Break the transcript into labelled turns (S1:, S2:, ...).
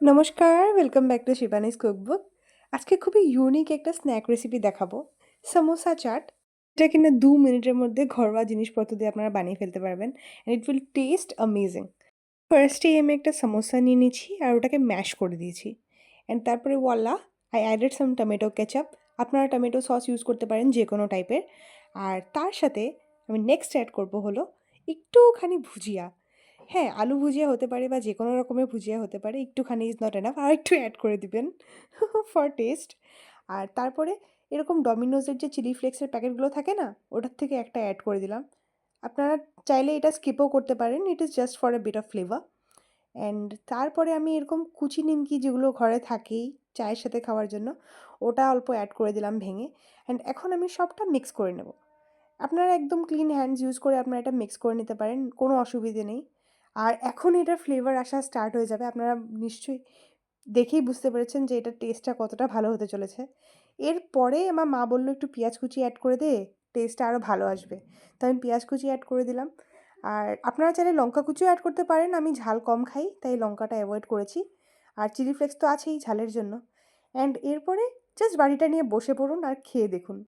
S1: নমস্কার, welcome back to শিবানীস cookbook. আজকে খুবই ইউনিক একটা স্ন্যাক রেসিপি দেখাবো, সামোসা চাট। এটা কিনা 2 মিনিটের মধ্যে ঘরোয়া জিনিসপত্র দিয়ে আপনারা বানিয়ে ফেলতে পারবেন, and it will test amazing. ফার্স্টেই আমি একটা সামোসা নিয়ে নিয়েছি আর ওটাকে ম্যাশ করে দিয়েছি, অ্যান্ড তারপরে voila, I added some tomato ketchup. আপনারা টমেটো সস ইউজ করতে পারেন যে কোনো টাইপের। আর তার সাথে আমি নেক্সট অ্যাড করব হলো একটুখানি ভুজিয়া। হ্যাঁ, আলু ভুজিয়া হতে পারে বা যে কোনো রকমের ভুজিয়া হতে পারে। একটুখানি ইজ নট এনাফ, আর একটু অ্যাড করে দিবেন ফর টেস্ট। আর তারপরে এরকম ডমিনোজের যে চিলি ফ্লেক্সের প্যাকেটগুলো থাকে না, ওটার থেকে একটা অ্যাড করে দিলাম। আপনারা চাইলে এটা স্কিপও করতে পারেন, it is just for a bit of flavour. And তারপরে আমি এরকম কুচি নিমকি যেগুলো ঘরে থাকেই চায়ের সাথে খাওয়ার জন্য, ওটা অল্প অ্যাড করে দিলাম ভেঙে। অ্যান্ড এখন আমি সবটা মিক্স করে নেব। আপনারা একদম ক্লিন হ্যান্ডস ইউজ করে আপনারা এটা মিক্স করে নিতে পারেন, কোনো অসুবিধে নেই। আর এখন এটার ফ্লেভার আসা স্টার্ট হয়ে যাবে, আপনারা নিশ্চয়ই দেখেই বুঝতে পেরেছেন যে এটার টেস্টটা কতটা ভালো হতে চলেছে। এরপরে আমার মা বলল, একটু পেঁয়াজ কুচি অ্যাড করে দে, টেস্টটা আরও ভালো আসবে। তো আমি পেঁয়াজ কুচি অ্যাড করে দিলাম। আর আপনারা চাইলে লঙ্কা কুচিও অ্যাড করতে পারেন, আমি ঝাল কম খাই তাই লঙ্কাটা অ্যাভয়েড করেছি। আর চিলি ফ্লেক্স তো আছেই ঝালের জন্য। অ্যান্ড এরপরে জাস্ট বাটিটা নিয়ে বসে পড়ুন আর খেয়ে দেখুন।